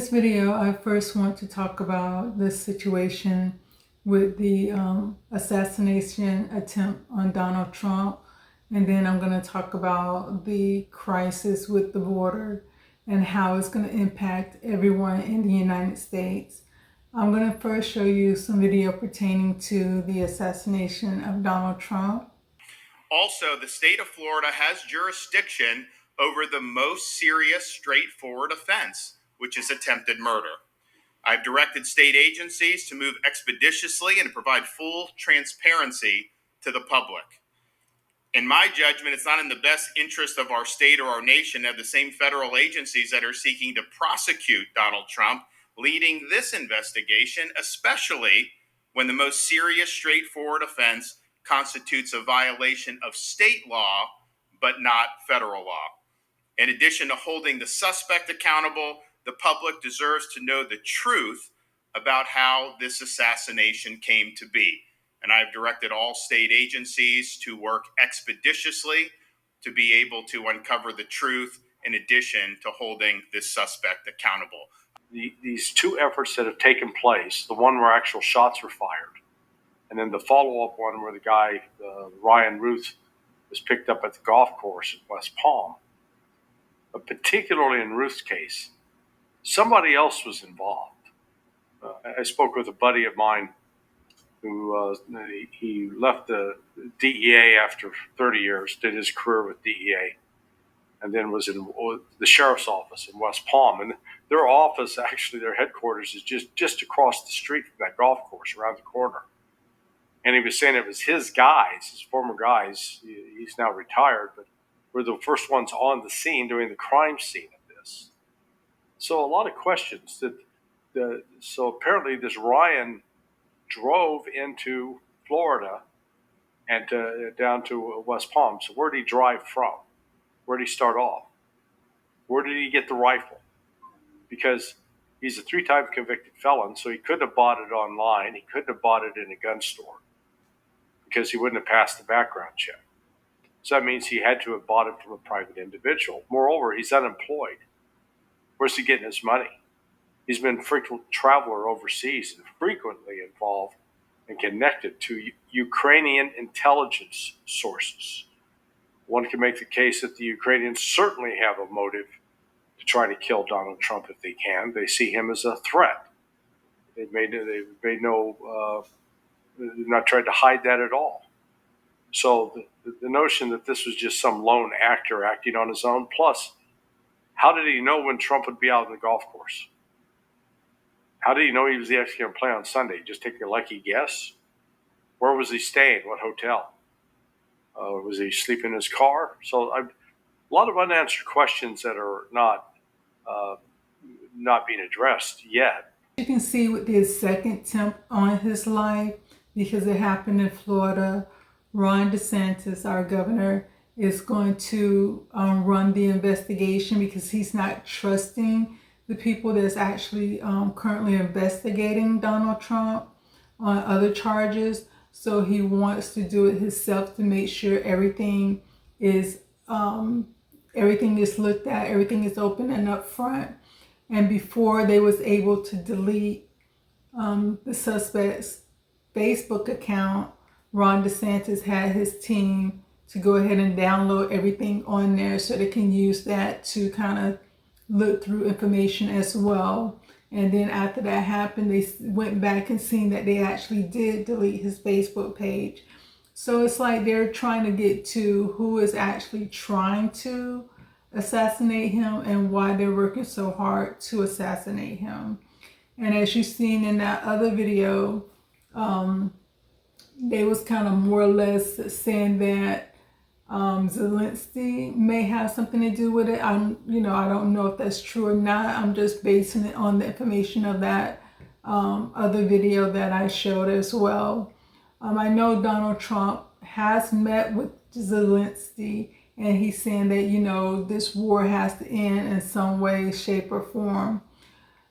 This video, I first want to talk about the situation with the assassination attempt on Donald Trump, and then I'm going to talk about the crisis with the border and how it's going to impact everyone in the United States. I'm going to first show you some video pertaining to the assassination of Donald Trump. Also, the state of Florida has jurisdiction over the most serious, straightforward offense, which is attempted murder. I've directed state agencies to move expeditiously and to provide full transparency to the public. In my judgment, it's not in the best interest of our state or our nation to have the same federal agencies that are seeking to prosecute Donald Trump leading this investigation, especially when the most serious, straightforward offense constitutes a violation of state law, but not federal law. In addition to holding the suspect accountable, the public deserves to know the truth about how this assassination came to be. And I've directed all state agencies to work expeditiously to be able to uncover the truth in addition to holding this suspect accountable. These two efforts that have taken place, the one where actual shots were fired, and then the follow-up one where the guy, Ryan Ruth, was picked up at the golf course in West Palm, but particularly in Ruth's case, somebody else was involved. I spoke with a buddy of mine who he left the DEA after 30 years, did his career with DEA, and then was in the sheriff's office in West Palm. And their office, actually, their headquarters is just across the street from that golf course, around the corner. And he was saying it was his guys, his former guys, he's now retired, but were the first ones on the scene during the crime scene of this. So a lot of questions. So apparently this Ryan drove into Florida and down to West Palm. So where did he drive from? Where did he start off? Where did he get the rifle? Because he's a 3-time convicted felon, so he couldn't have bought it online. He couldn't have bought it in a gun store because he wouldn't have passed the background check. So that means he had to have bought it from a private individual. Moreover, he's unemployed. Where's he getting his money? He's been a frequent traveler overseas and frequently involved and connected to Ukrainian intelligence sources. One can make the case that the Ukrainians certainly have a motive to try to kill Donald Trump if they can. They see him as a threat. They've not tried to hide that at all. So the notion that this was just some lone actor acting on his own, plus, how did he know when Trump would be out on the golf course? How did he know he was actually going to play on Sunday? Just take a lucky guess? Where was he staying? What hotel? Was he sleeping in his car? So a lot of unanswered questions that are not being addressed yet. You can see with his second attempt on his life, because it happened in Florida, Ron Desantis, our governor, is going to run the investigation because he's not trusting the people that's actually currently investigating Donald Trump on other charges. So he wants to do it himself to make sure everything is looked at, everything is open and upfront. And before they was able to delete the suspect's Facebook account, Ron DeSantis had his team to go ahead and download everything on there so they can use that to kind of look through information as well. And then after that happened, they went back and seen that they actually did delete his Facebook page. So it's like they're trying to get to who is actually trying to assassinate him and why they're working so hard to assassinate him. And as you've seen in that other video, they was kind of more or less saying that Zelensky may have something to do with it. I don't know if that's true or not. I'm just basing it on the information of that other video that I showed as well. I know Donald Trump has met with Zelensky, and he's saying that, this war has to end in some way, shape, or form.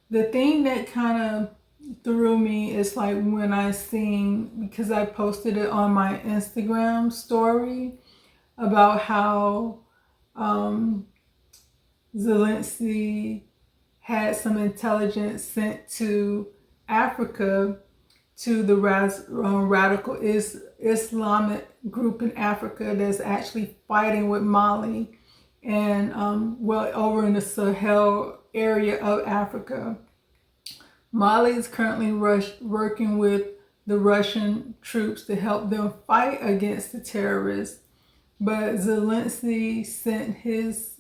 The thing that kind of threw me is like when I seen, because I posted it on my Instagram story, about how Zelensky had some intelligence sent to Africa, to the radical Islamic group in Africa that's actually fighting with Mali and over in the Sahel area of Africa. Mali is currently working with the Russian troops to help them fight against the terrorists. But Zelensky sent his,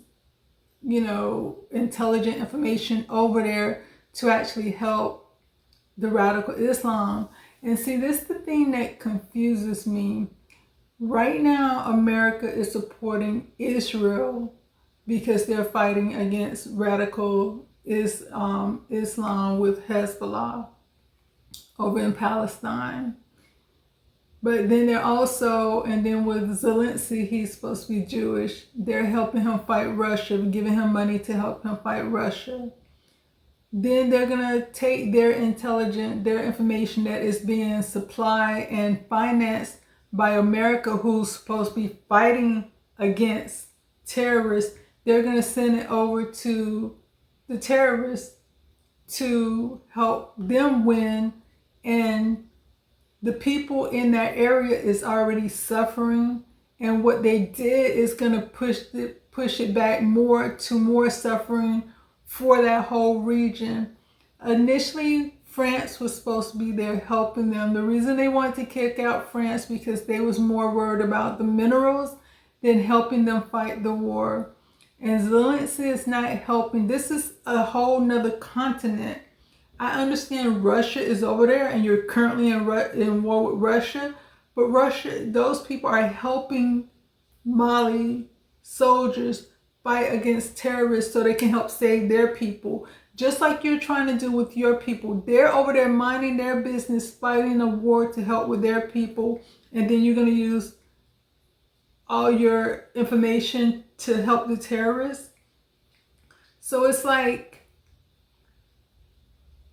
intelligent information over there to actually help the radical Islam. And see, this is the thing that confuses me. Right now, America is supporting Israel because they're fighting against radical Islam with Hezbollah over in Palestine. But then they're also, and then with Zelensky, he's supposed to be Jewish. They're helping him fight Russia, giving him money to help him fight Russia. Then they're going to take their information that is being supplied and financed by America, who's supposed to be fighting against terrorists. They're going to send it over to the terrorists to help them win. And the people in that area is already suffering. And what they did is going to push it back more to more suffering for that whole region. Initially, France was supposed to be there helping them. The reason they wanted to kick out France because they was more worried about the minerals than helping them fight the war. And Zelensky is not helping. This is a whole nother continent. I understand Russia is over there and you're currently in war with Russia, but those people are helping Mali soldiers fight against terrorists so they can help save their people. Just like you're trying to do with your people. They're over there minding their business, fighting a war to help with their people. And then you're going to use all your information to help the terrorists. So it's like,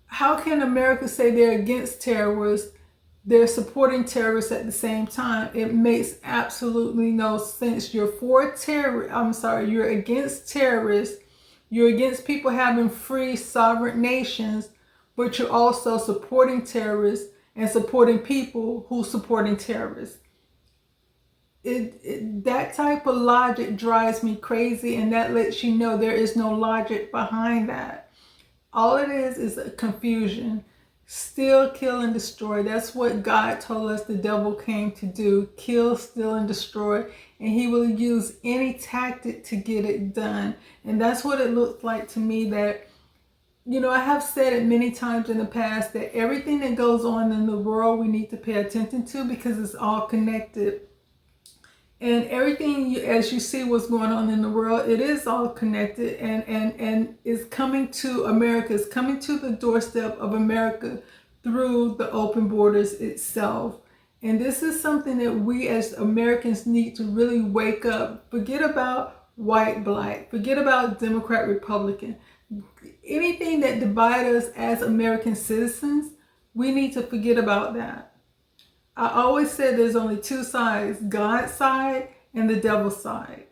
how can America say they're against terrorists? They're supporting terrorists at the same time. It makes absolutely no sense. You're you're against terrorists. You're against people having free sovereign nations, but you're also supporting terrorists and supporting people who supporting terrorists. That type of logic drives me crazy, and that lets you know there is no logic behind that. All it is a confusion. Steal, kill, and destroy. That's what God told us the devil came to do. Kill, steal, and destroy. And he will use any tactic to get it done. And that's what it looks like to me that, I have said it many times in the past that everything that goes on in the world we need to pay attention to because it's all connected. And everything, as you see what's going on in the world, it is all connected and is coming to America, is coming to the doorstep of America through the open borders itself. And this is something that we as Americans need to really wake up. Forget about white, black. Forget about Democrat, Republican. Anything that divides us as American citizens, we need to forget about that. I always said there's only two sides, God's side and the devil's side.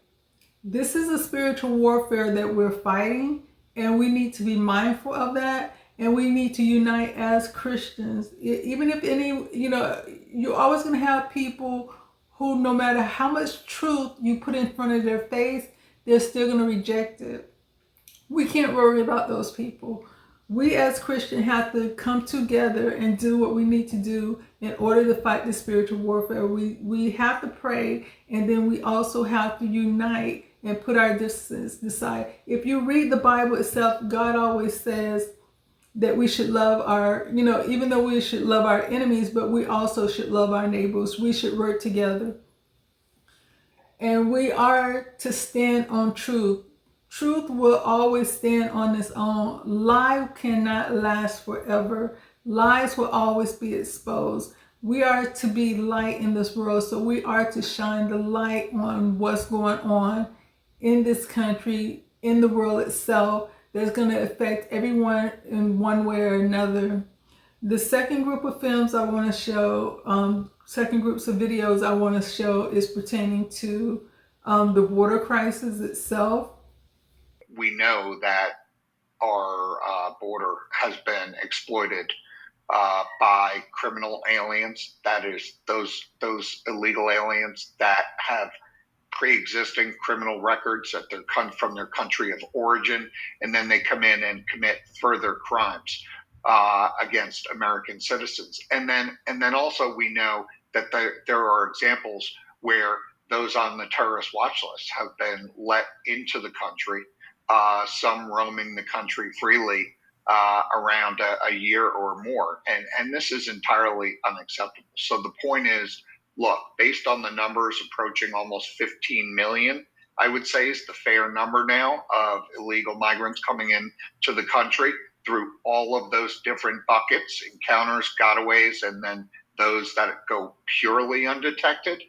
This is a spiritual warfare that we're fighting, and we need to be mindful of that, and we need to unite as Christians. Even if you're always going to have people who, no matter how much truth you put in front of their face, they're still going to reject it. We can't worry about those people. We as Christians have to come together and do what we need to do in order to fight the spiritual warfare. We have to pray, and then we also have to unite and put our differences aside. If you read the Bible itself, God always says that we should love our, even though we should love our enemies, but we also should love our neighbors. We should work together. And we are to stand on truth. Truth will always stand on its own. Lie cannot last forever. Lies will always be exposed. We are to be light in this world, so we are to shine the light on what's going on in this country, in the world itself, that's going to affect everyone in one way or another. The second group of films I want to show, second groups of videos I want to show is pertaining to the water crisis itself. We know that border has been exploited by criminal aliens. That is, those illegal aliens that have pre-existing criminal records that they're from their country of origin, and then they come in and commit further crimes against American citizens. And then also we know that there are examples where those on the terrorist watch list have been let into the country, some roaming the country freely around a year or more. And this is entirely unacceptable. So the point is, look, based on the numbers approaching almost 15 million, I would say is the fair number now of illegal migrants coming in to the country through all of those different buckets, encounters, gotaways, and then those that go purely undetected.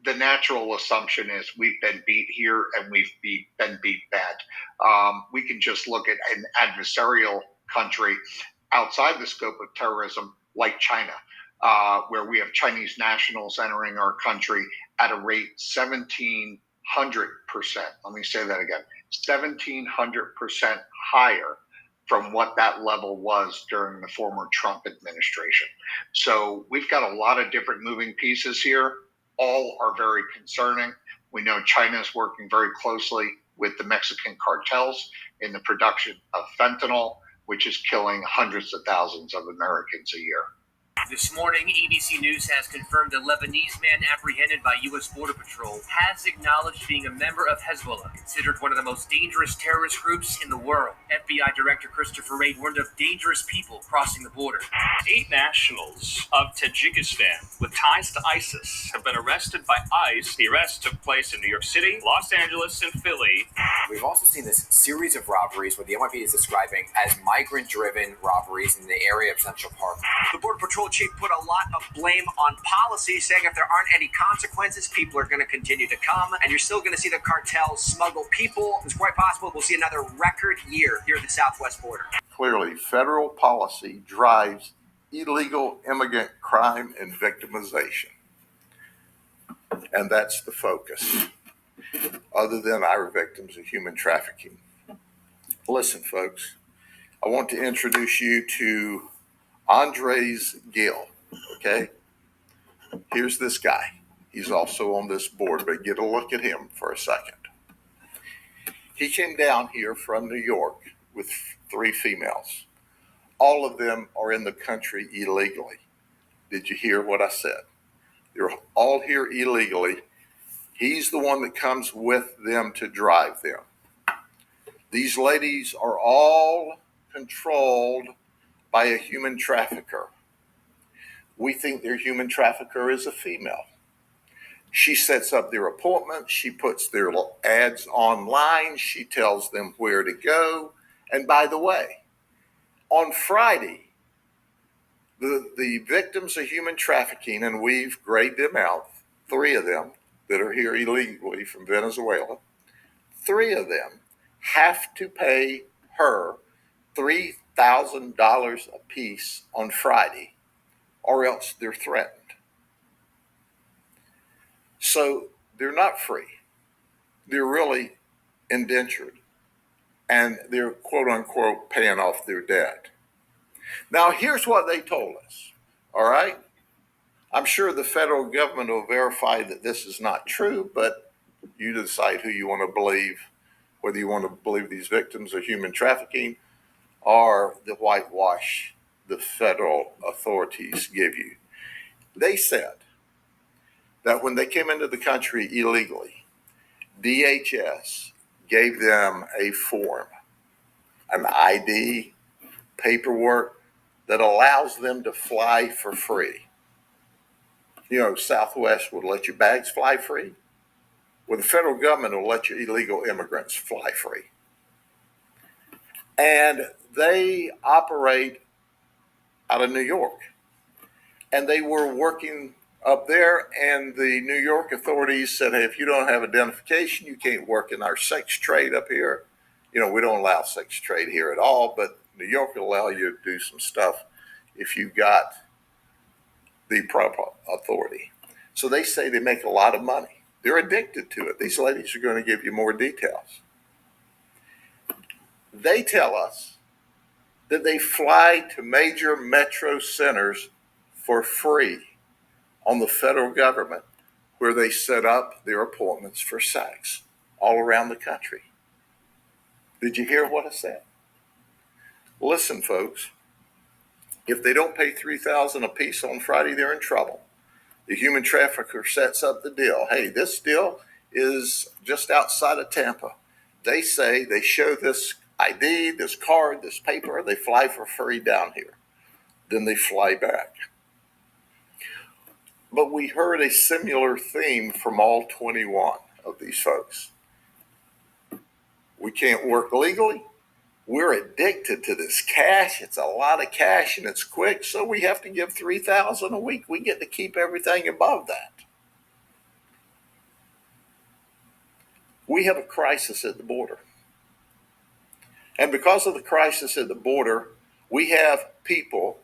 The natural assumption is we've been beat here and we've been beat bad. We can just look at an adversarial country outside the scope of terrorism like China, where we have Chinese nationals entering our country at a rate 1,700%. Let me say that again, 1,700% higher from what that level was during the former Trump administration. So we've got a lot of different moving pieces here. All are very concerning. We know China is working very closely with the Mexican cartels in the production of fentanyl, which is killing hundreds of thousands of Americans a year. This morning, ABC News has confirmed a Lebanese man apprehended by U.S. Border Patrol has acknowledged being a member of Hezbollah, considered one of the most dangerous terrorist groups in the world. FBI Director Christopher Wray warned of dangerous people crossing the border. 8 nationals of Tajikistan with ties to ISIS have been arrested by ICE. The arrest took place in New York City, Los Angeles, and Philly. We've also seen this series of robberies, what the NYPD is describing as migrant-driven robberies in the area of Central Park. The Border Patrol chief put a lot of blame on policy, saying if there aren't any consequences, people are going to continue to come, and you're still going to see the cartels smuggle people. It's quite possible we'll see another record year here at the southwest border. Clearly, federal policy drives illegal immigrant crime and victimization. And that's the focus, other than our victims of human trafficking. Listen, folks, I want to introduce you to Andres Gill, okay? Here's this guy. He's also on this board, but get a look at him for a second. He came down here from New York with 3 females. All of them are in the country illegally. Did you hear what I said? They're all here illegally. He's the one that comes with them to drive them. These ladies are all controlled by a human trafficker. We think their human trafficker is a female. She sets up their appointments. She puts their ads online. She tells them where to go. And by the way, on Friday, the victims of human trafficking, and we've grayed them out, 3 of them that are here illegally from Venezuela, 3 of them have to pay her $3,000 a piece on Friday, or else they're threatened. So they're not free. They're really indentured, and they're quote unquote paying off their debt. Now, here's what they told us, all right? I'm sure the federal government will verify that this is not true, but you decide who you want to believe, whether you want to believe these victims of human trafficking or the whitewash the federal authorities give you. They said that when they came into the country illegally, DHS gave them a form, an ID, paperwork that allows them to fly for free. You know, Southwest would let your bags fly free. Well, the federal government will let your illegal immigrants fly free. And they operate out of New York. And they were working up there, and the New York authorities said, hey, if you don't have identification, you can't work in our sex trade up here. You know, we don't allow sex trade here at all, but New York will allow you to do some stuff if you've got the proper authority. So they say they make a lot of money. They're addicted to it. These ladies are going to give you more details. They tell us that they fly to major metro centers for free on the federal government, where they set up their appointments for sex all around the country. Did you hear what I said? Listen, folks, if they don't pay $3,000 a piece on Friday, they're in trouble. The human trafficker sets up the deal. Hey, this deal is just outside of Tampa. They say they show this ID, this card, this paper, they fly for free down here. Then they fly back. But we heard a similar theme from all 21 of these folks. We can't work legally. We're addicted to this cash. It's a lot of cash and it's quick, so we have to give $3,000 a week. We get to keep everything above that. We have a crisis at the border. And because of the crisis at the border, we have people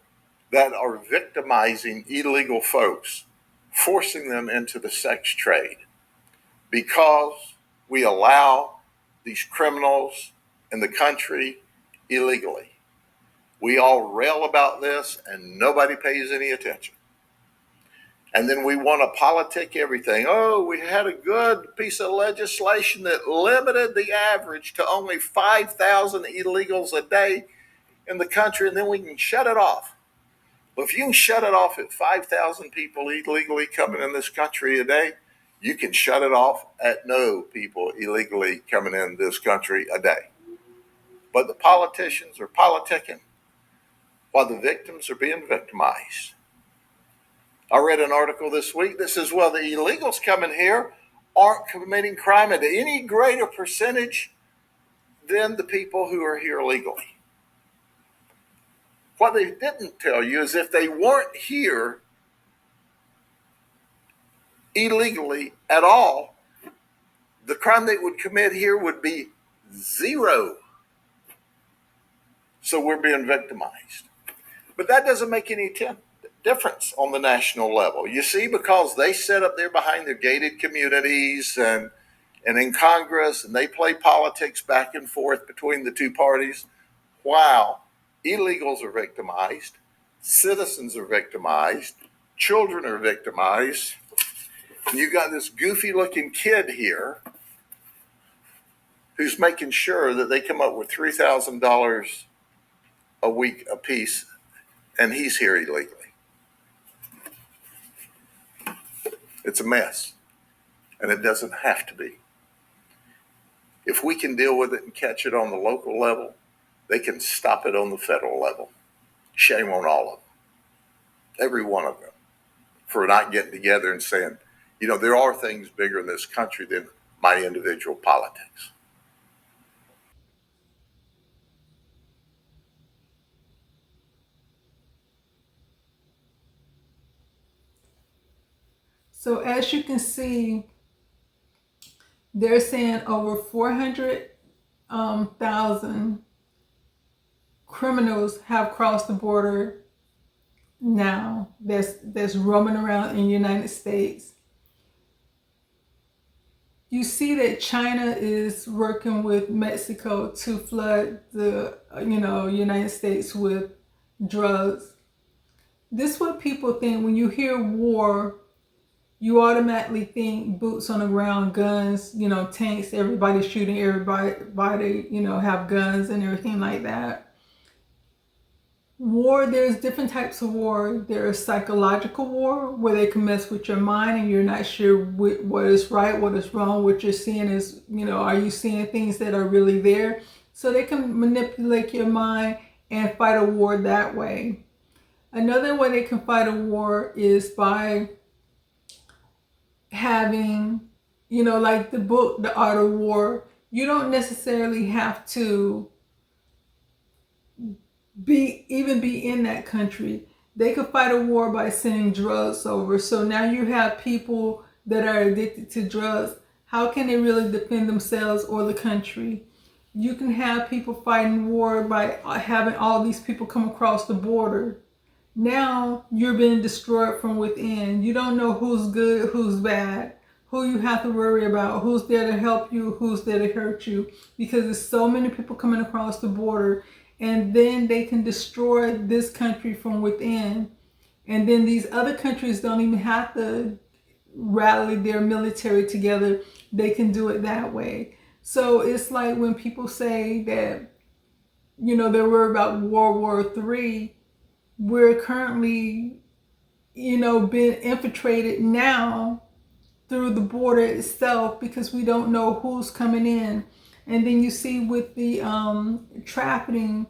that are victimizing illegal folks, forcing them into the sex trade because we allow these criminals in the country illegally. We all rail about this and nobody pays any attention. And then we want to politic everything. Oh, we had a good piece of legislation that limited the average to only 5,000 illegals a day in the country, and then we can shut it off. Well, if you can shut it off at 5,000 people illegally coming in this country a day, you can shut it off at no people illegally coming in this country a day. But the politicians are politicking while the victims are being victimized. I read an article this week that says, well, the illegals coming here aren't committing crime at any greater percentage than the people who are here legally. What they didn't tell you is if they weren't here illegally at all, the crime they would commit here would be zero. So we're being victimized. But that doesn't make any difference on the national level. You see, because they sit up there behind their gated communities and in Congress, and they play politics back and forth between the two parties, while illegals are victimized, citizens are victimized, children are victimized. And you got this goofy looking kid here who's making sure that they come up with $3,000 a week apiece, and he's here illegally. It's a mess, and it doesn't have to be. If we can deal with it and catch it on the local level, they can stop it on the federal level. Shame on all of them, every one of them, for not getting together and saying, you know, there are things bigger in this country than my individual politics. So as you can see, they're saying over 400,000 criminals have crossed the border now that's roaming around in the United States. You see that China is working with Mexico to flood the United States with drugs. This is what people think when you hear war. You automatically think boots on the ground, guns, tanks, everybody shooting everybody, have guns and everything like that. War, there's different types of war. There's psychological war, where they can mess with your mind and you're not sure what is right, what is wrong. What you're seeing is, are you seeing things that are really there? So they can manipulate your mind and fight a war that way. Another way they can fight a war is by having, like the book, The Art of War. You don't necessarily have to be in that country. They could fight a war by sending drugs over. So now you have people that are addicted to drugs. How can they really defend themselves or the country? You can have people fighting war by having all these people come across the border. Now you're being destroyed from within. You don't know who's good, who's bad, who you have to worry about, who's there to help you, who's there to hurt you, because there's so many people coming across the border, and then they can destroy this country from within. And then these other countries don't even have to rally their military together. They can do it that way. So it's like when people say that, you know, they're worried about World War III, we're currently, you know, being infiltrated now through the border itself because we don't know who's coming in. And then you see with the trafficking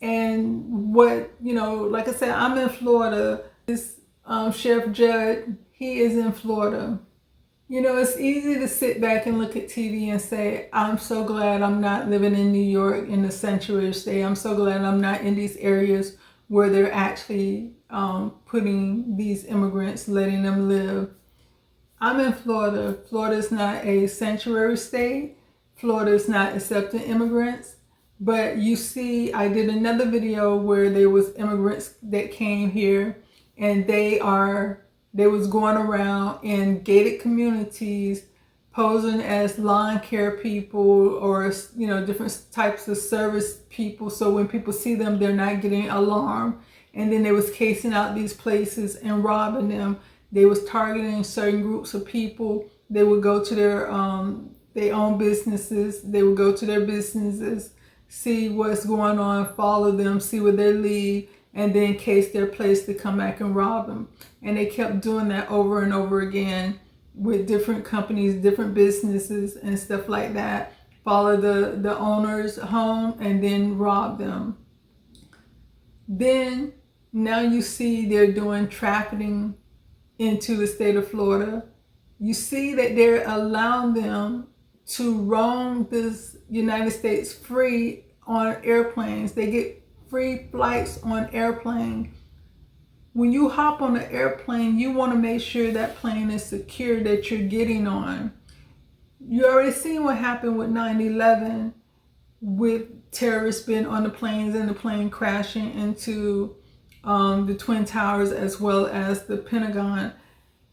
and what, you know, like I said, I'm in Florida. This Sheriff Judd, he is in Florida. You know, it's easy to sit back and look at TV and say, I'm so glad I'm not living in New York in the sanctuary state. I'm so glad I'm not in these areas where they're actually putting these immigrants, letting them live. I'm in Florida. Florida is not a sanctuary state. Florida is not accepting immigrants. But you see, I did another video where there was immigrants that came here, and they was going around in gated communities posing as lawn care people or, you know, different types of service people. So when people see them, they're not getting alarmed. And then they was casing out these places and robbing them. They was targeting certain groups of people. They would go to their own businesses. They would go to their businesses, see what's going on, follow them, see where they leave, and then case their place to come back and rob them. And they kept doing that over and over again with different companies, different businesses and stuff like that. Follow the owners home and then rob them. Then now you see they're doing trafficking into the state of Florida. You see that they're allowing them to roam this United States free on airplanes. They get free flights on airplane. When you hop on an airplane, you want to make sure that plane is secure that you're getting on. You already seen what happened with 9/11 with terrorists being on the planes and the plane crashing into the Twin Towers as well as the Pentagon.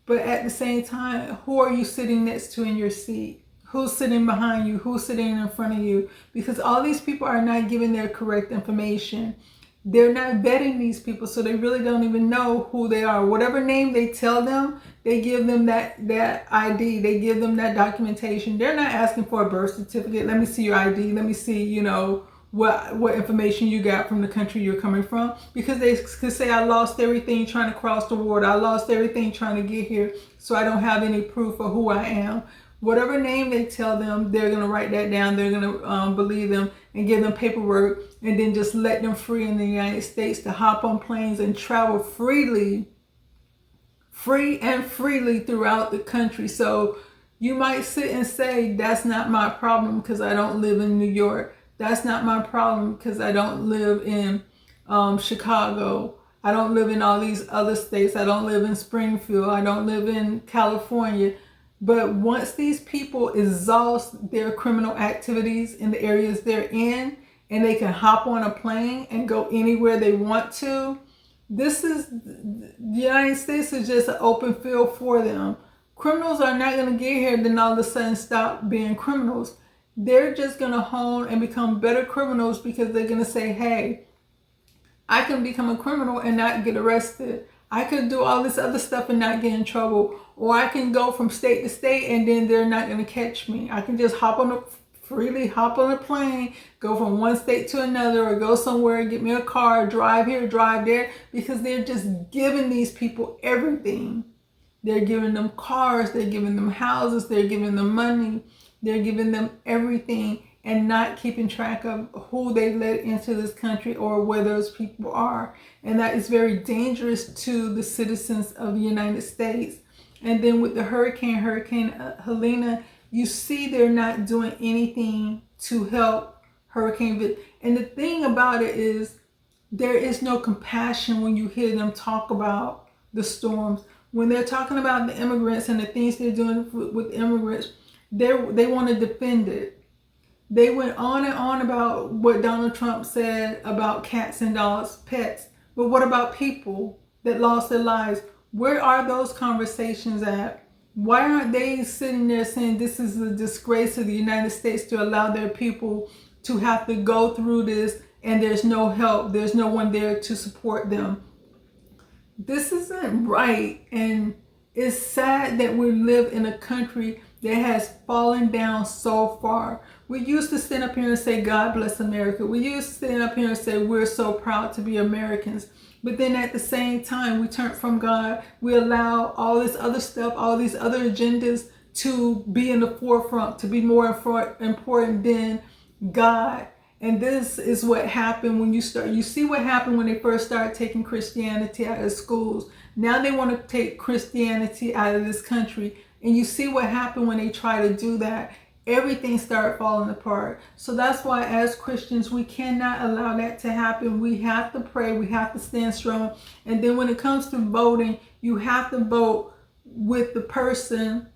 But at the same time, who are you sitting next to in your seat? Who's sitting behind you? Who's sitting in front of you? Because all these people are not giving their correct information. They're not vetting these people, so they really don't even know who they are. Whatever name they tell them, they give them that ID. They give them that documentation. They're not asking for a birth certificate. Let me see your ID. Let me see, you know, what information you got from the country you're coming from. Because they could say, I lost everything trying to cross the border. I lost everything trying to get here, so I don't have any proof of who I am. Whatever name they tell them, they're going to write that down. They're going to believe them and give them paperwork and then just let them free in the United States to hop on planes and travel freely throughout the country. So you might sit and say, that's not my problem because I don't live in New York. That's not my problem because I don't live in Chicago. I don't live in all these other states. I don't live in Springfield. I don't live in California. But once these people exhaust their criminal activities in the areas they're in, and they can hop on a plane and go anywhere they want to, the United States is just an open field for them. Criminals are not going to get here and then all of a sudden stop being criminals. They're just going to hone and become better criminals because they're going to say, hey, I can become a criminal and not get arrested. I could do all this other stuff and not get in trouble. Or I can go from state to state and then they're not going to catch me. I can just freely hop on a plane, go from one state to another, or go somewhere, get me a car, drive here, drive there, because they're just giving these people everything. They're giving them cars, they're giving them houses, they're giving them money, they're giving them everything, and not keeping track of who they let into this country or where those people are. And that is very dangerous to the citizens of the United States. And then with the Hurricane Helene, you see they're not doing anything to help Hurricane. And the thing about it is, there is no compassion when you hear them talk about the storms. When they're talking about the immigrants and the things they're doing with immigrants, they want to defend it. They went on and on about what Donald Trump said about cats and dogs, pets. But what about people that lost their lives? Where are those conversations at? Why aren't they sitting there saying this is a disgrace to the United States to allow their people to have to go through this and there's no help, there's no one there to support them? This isn't right, and it's sad that we live in a country that has fallen down so far. We used to stand up here and say, God bless America. We used to stand up here and say, we're so proud to be Americans. But then at the same time, we turn from God. We allow all this other stuff, all these other agendas to be in the forefront, to be more important than God. And this is what happened when you see what happened when they first started taking Christianity out of schools. Now they want to take Christianity out of this country. And you see what happened when they try to do that. Everything started falling apart. So that's why as Christians, we cannot allow that to happen. We have to pray. We have to stand strong. And then when it comes to voting, you have to vote with the person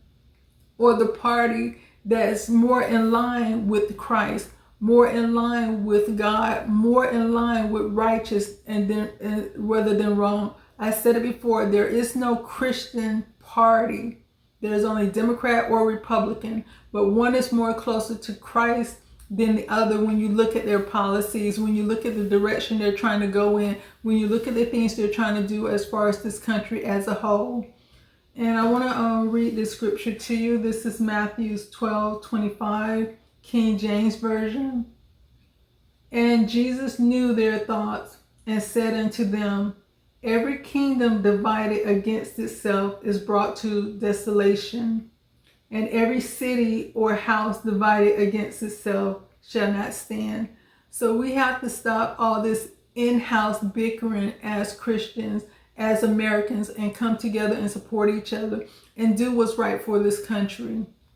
or the party that's more in line with Christ, more in line with God, more in line with righteous rather than wrong. I said it before, there is no Christian party. There's only Democrat or Republican, but one is more closer to Christ than the other when you look at their policies, when you look at the direction they're trying to go in, when you look at the things they're trying to do as far as this country as a whole. And I want to read this scripture to you. This is Matthew 12:25, King James Version. And Jesus knew their thoughts and said unto them, every kingdom divided against itself is brought to desolation, and every city or house divided against itself shall not stand. So we have to stop all this in-house bickering as Christians, as Americans, and come together and support each other and do what's right for this country.